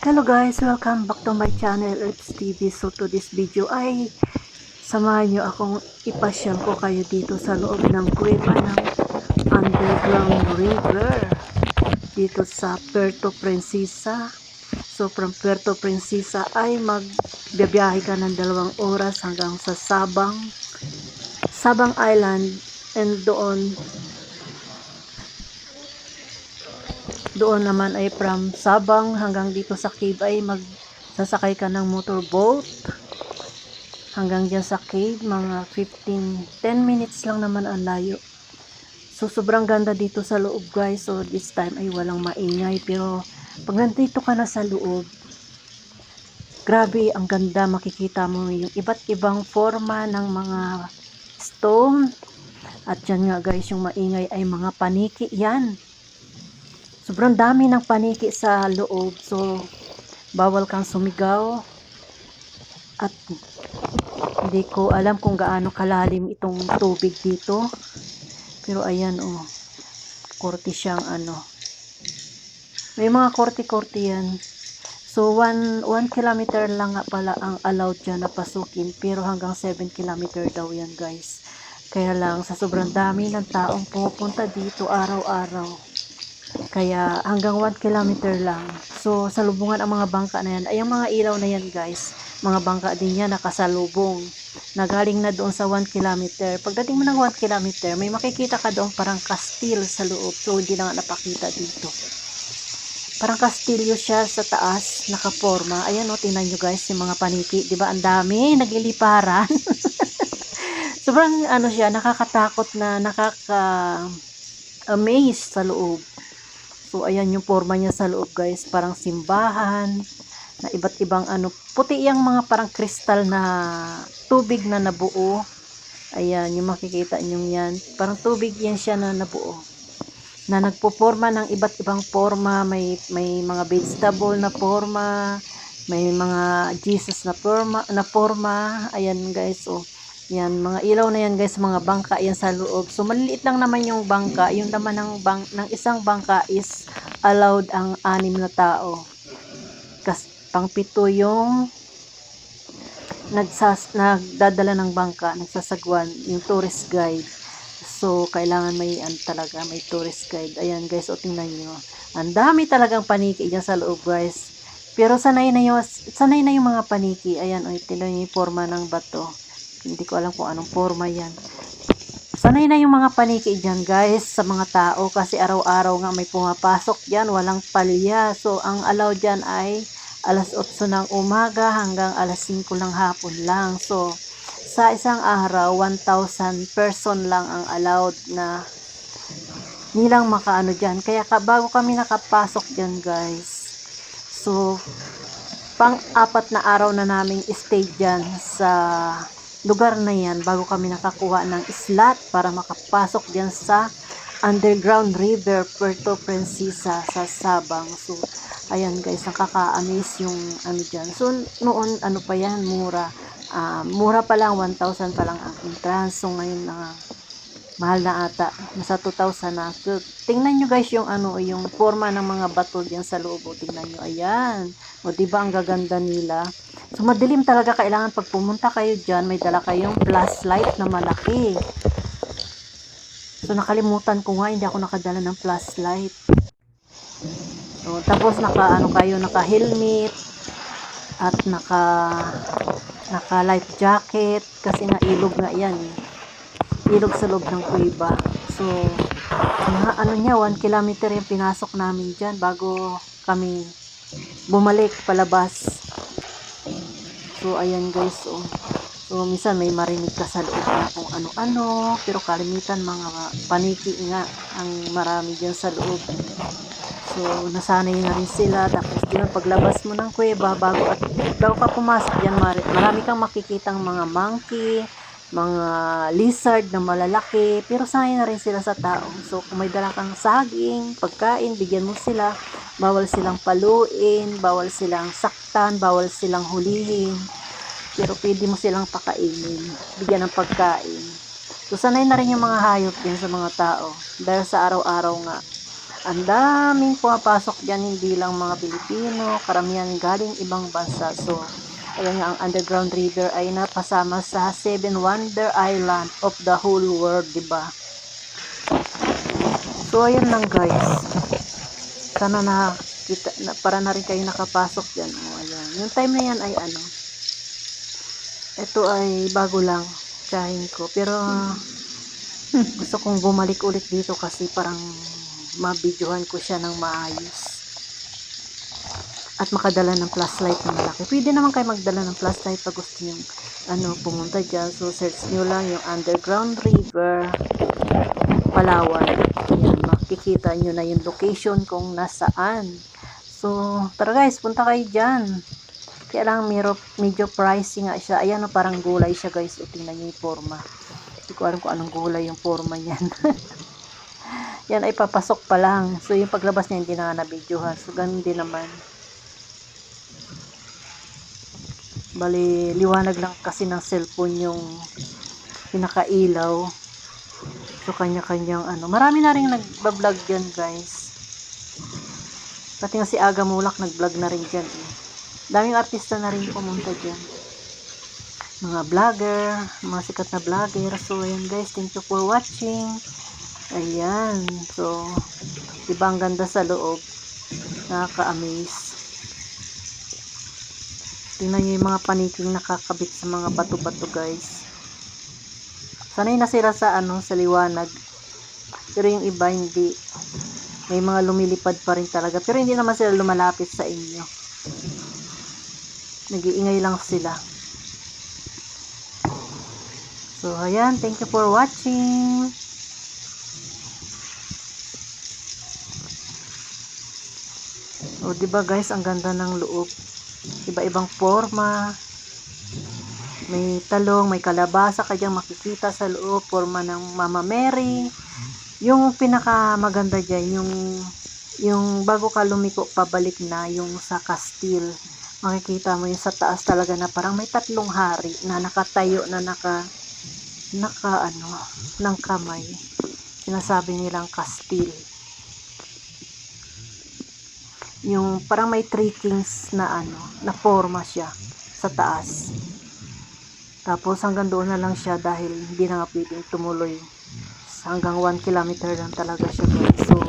Hello guys, welcome back to my channel, Herbs TV. So to this video ay samahan nyo akong ipasyal ko kayo dito sa loob ng kuweba ng underground river dito sa Puerto Princesa. So from Puerto Princesa ay magbibiyahe ka ng 2 oras hanggang sa Sabang Island, and doon naman ay from Sabang hanggang dito sa cave ay magsasakay ka ng motorboat hanggang dyan sa cave. Mga 10 minutes lang naman ang layo. So sobrang ganda dito sa loob guys. So this time ay walang maingay, pero pag nandito ka na sa loob, grabe ang ganda. Makikita mo yung iba't ibang forma ng mga stone. At yan nga guys, yung maingay ay mga paniki yan. Sobrang dami ng paniki sa loob. So bawal kang sumigaw. At hindi ko alam kung gaano kalalim itong tubig dito. Pero ayan oh, korte siyang ano. May mga korte-korte yan. So 1 kilometer lang nga pala ang allowed dyan na pasukin. Pero hanggang 7 kilometer daw yan guys. Kaya lang sa sobrang dami ng taong pupunta dito araw-araw, kaya hanggang 1 kilometer lang. So salubungan ang mga bangka na yan. Ay ang mga ilaw na yan guys, mga bangka din yan nakasalubong, nagaling na doon sa 1 kilometer. Pagdating mo ng 1 kilometer, may makikita ka doon parang kastil sa loob. So hindi na nga napakita dito. Parang kastilyo siya sa taas, nakaporma. Ayan o, tingnan nyo guys yung mga paniki. Diba ang dami, nagiliparan. Sobrang ano siya, nakakatakot na, nakaka-amaze sa loob. So ayan yung forma niya sa loob guys, parang simbahan na iba't ibang ano, puti yung mga parang kristal na tubig na nabuo. Ayan yung makikita nyo yan, parang tubig yan siya na nabuo, na nagpo-forma ng iba't ibang forma. May mga vegetable na forma, may mga Jesus na forma. Ayan guys, oh yan, mga ilaw na yan guys, mga bangka yan sa loob. So maliliit lang naman yung bangka. Yung naman ng isang bangka is allowed ang 6 na tao. Kasi pang-7 yung nagdadala ng bangka, nagsasagwan, yung tourist guide. So kailangan may talaga, may tourist guide. Ayan guys, o tingnan nyo. Ang dami talagang paniki dyan sa loob guys. Pero sanay na yung mga paniki. Ayan, o tingnan nyo yung forma ng bato. Hindi ko alam kung anong forma yan. Sanay na yung mga paniki dyan guys sa mga tao, kasi araw-araw nga may pumapasok dyan, walang palya. So ang allowed dyan ay alas 8 ng umaga hanggang alas 5 ng hapon lang. So sa isang araw 1,000 person lang ang allowed na nilang makaano dyan. Kaya bago kami nakapasok dyan guys, so pang-4 na araw na naming stay dyan sa lugar na yan bago kami nakakuha ng slot para makapasok dyan sa underground river Puerto Princesa sa Sabang. So ayan guys, nakaka-amaze yung ano dyan. So noon ano pa yan, mura pa lang, 1,000 pa lang ang entrance. So ngayon mahal na ata, nasa 2,000 na. So tingnan nyo guys yung ano, yung forma ng mga bato dyan sa loob. O tingnan nyo, ayan. O diba ang gaganda nila. So madilim talaga, kailangan pag pumunta kayo dyan, may dala kayong flashlight na malaki. So nakalimutan ko nga, hindi ako nakadala ng flashlight. So tapos naka-helmet at naka life jacket, kasi nga ilog nga yan. Ilog sa loob ng kuweba. So ano niya, 1 kilometer yung pinasok namin dyan bago kami bumalik palabas. So ayan guys, oh. So minsan may marinig ka sa loob na kung ano-ano, pero kalimitan mga paniki nga ang marami dyan sa loob. So nasanay na rin sila. Tapos din paglabas mo ng kuweba, bago ka pumasok dyan, marami kang makikitang mga monkey, mga lizard na malalaki, pero sanay na rin sila sa tao. So kung may dala kang saging, pagkain, bigyan mo sila. Bawal silang paluin, bawal silang saktan, bawal silang hulihin, pero pwede mo silang pakainin, bigyan ng pagkain. So sanay na rin yung mga hayop din sa mga tao, dahil sa araw-araw nga Ang daming pumapasok dyan, hindi lang mga Pilipino, karamihan galing ibang bansa. So, ayan nga, ang underground river ay napasama sa 7 Wonder Island of the whole world, diba? So, ayan lang guys. Sana para na rin kayo nakapasok dyan. O, ayan. Yung time na yan ay ano, ito ay bago lang, tsahin ko. Pero, gusto kong bumalik ulit dito kasi parang mabidyohan ko siya ng maayos. At makadala ng flashlight na malaki. Pwede naman kayo magdala ng flashlight pag gusto nyo pumunta dyan. So, search nyo lang yung underground river Palawan. Ayan, makikita nyo na yung location kung nasaan. So, tara guys, punta kayo dyan. Kaya lang medyo pricey nga siya. Ayan, parang gulay siya guys. O, tingnan nyo yung forma. Hindi ko alam kung anong gulay yung forma niyan. Yan ay papasok pa lang. So, yung paglabas niya hindi na nabidyohan. So, ganun din naman. Bali, liwanag lang kasi ng cellphone yung pinakailaw. So, kanya-kanyang Marami na rin nagbablog dyan, guys. Pati nga si Aga Mulak nag-vlog na rin dyan. Daming artista na rin pumunta dyan. Mga vlogger, mga sikat na vlogger. So, ayan guys, thank you for watching. Ayan. So, diba ang ganda sa loob? Nakaka-amaze. Tingnan nyo yung mga paniking nakakabit sa mga bato-bato guys. Sanay na sila sa sa liwanag. Pero yung iba hindi. May mga lumilipad pa rin talaga. Pero hindi naman sila lumalapit sa inyo. Nag-iingay lang sila. So, ayan. Thank you for watching. O, diba guys, ang ganda ng loob. Iba-ibang forma. May talong, may kalabasa ka dyan makikita sa loob. Forma ng Mama Mary. Yung pinakamaganda dyan, yung bago ka lumiko pabalik na, yung sa Castile. Makikita mo yung sa taas talaga na parang may 3 hari na nakatayo na ng kamay. Sinasabi nilang Castile. Yung parang may 3 kings na na forma siya sa taas. Tapos hanggang doon na lang siya dahil hindi na nga pwedeng tumuloy. Hanggang 1 kilometer lang talaga siya guys. So,